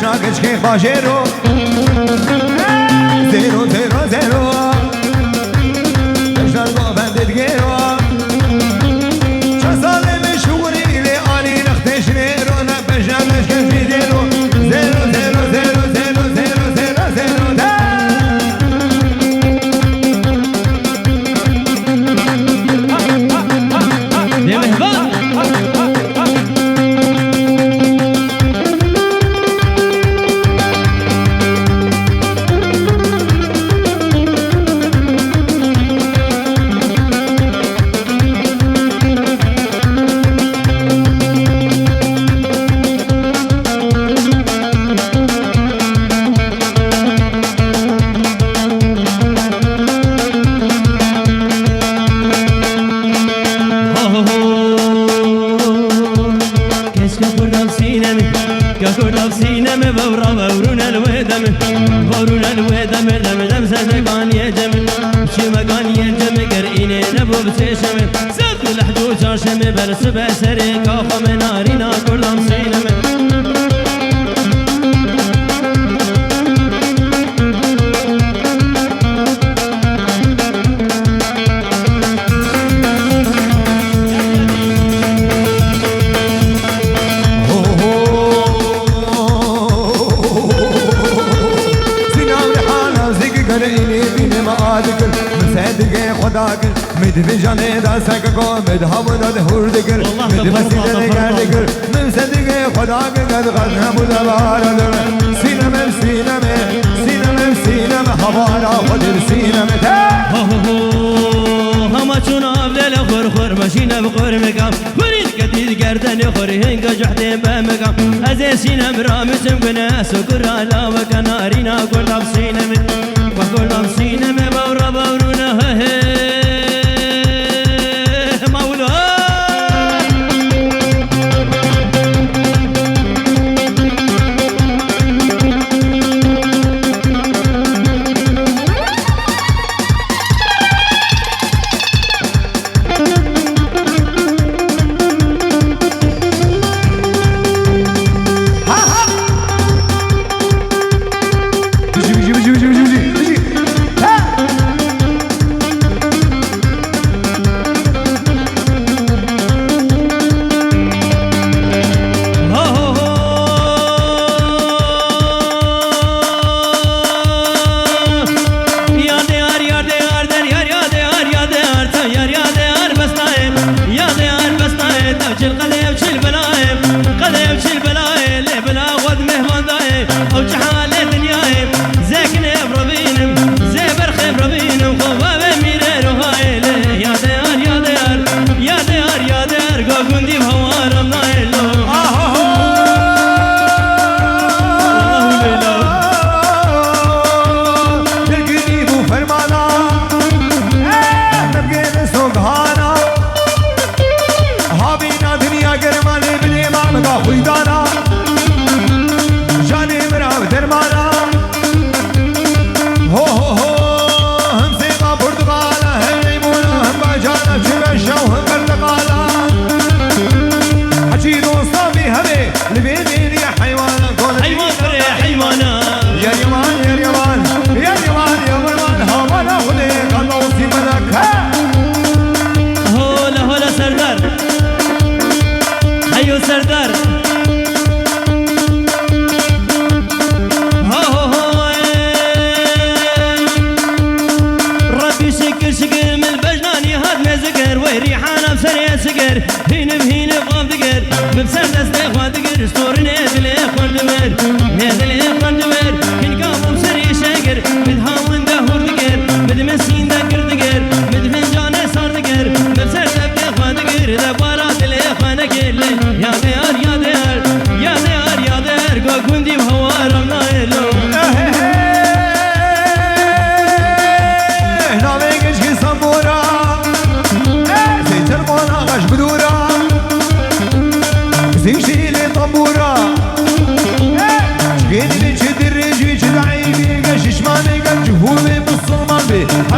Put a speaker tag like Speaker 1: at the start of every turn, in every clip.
Speaker 1: ناگش که باجرو زیرو زیرو زیرو بشتر با بندت گیرو چه ساله مشهوری لی آنی نختش نیرو نبشمش که فیدیرو زیرو زیرو زیرو زیرو زیرو زیرو زیرو ده مد جانه دا سکو مد همون داد هور دگر مد مسیل نگر دگر من صدقه خدا قد غنم دبار در سینم سینم سینم سینم هوارا خودر سینم تا همه چون آبدل خور خور ماشین بخور مکم خورید کدید گردن خوری هنگ جحده بمکم از سینم رامسم کنه سکر علا و کنارینا کلم سینم و کلم سینم بورا بورونه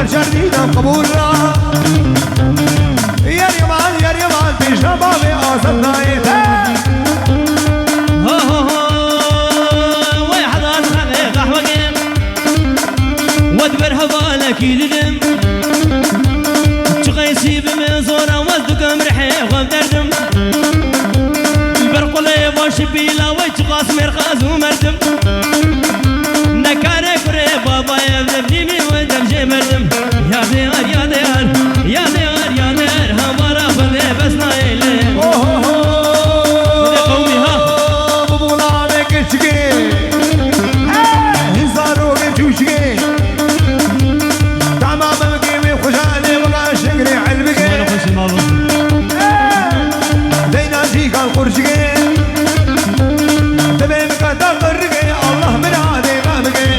Speaker 1: هر جردیدم قبول را یار یمان پیشنا باب آزد نایده
Speaker 2: هبالك يلدم تغيسي بمزورة وزدكم رحي وبدردم البرق لي باش بيلا ويتغاس مرخاز ومردم نكارك ري بابا يبدبني من ودم جي مردم يا ديار يا ديار يا ديار يا ديار همارا خذي بس نايلي قومي ها
Speaker 1: ببولا بكشكي هزارو بجوشكي تمام بقيمي خشاني ولا شقري علبكي دينا جيك القرشكي تبين قدر قرقي الله من هذه غامكي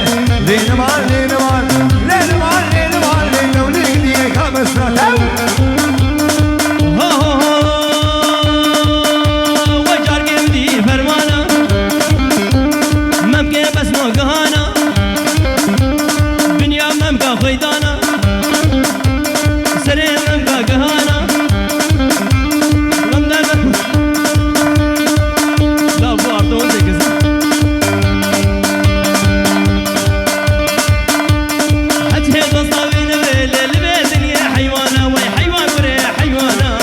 Speaker 1: لين مال لين مال لين مال لين مال لين وليك ديك همسنا
Speaker 2: وجار قمدي فرمانا ممكن بس مو قهانا دنيا ممكن خيدانا سرين ممكن قهانا لا بو عبدون ديكز حجه بصاوين البيت يا حيوانا وي حيوان وري حيوانا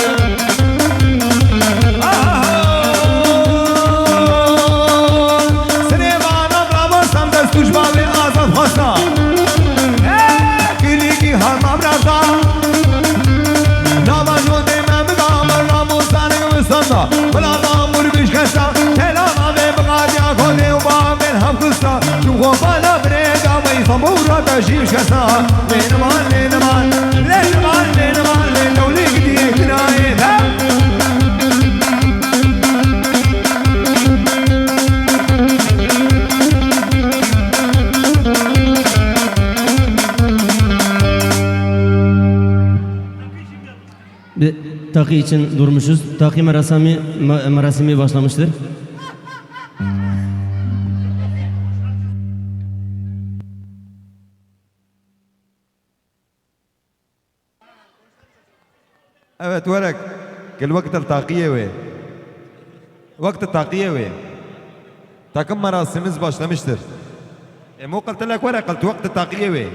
Speaker 1: سريبان أبرا بسام دستوش بابي آزاد خستا كليكي هرما براسا ناما جوندي ممقامر نامو سانك مستندا بلا نامور بيش كستا تلا نامي بقاديا كوني وبابي الهم كستا شوخو بالا بريدا ويصمورا تشيش كستا لين مان لين مان لين مان لين مان لين وليك ديك نايد
Speaker 2: Takı için durmuşuz. Takı merasimi başlamıştır.
Speaker 1: Evet ورق كل وقت التاقية وي وقت التاقية وي takım merasimimiz başlamıştır. Mu قلت لك ورق قلت وقت التاقية وي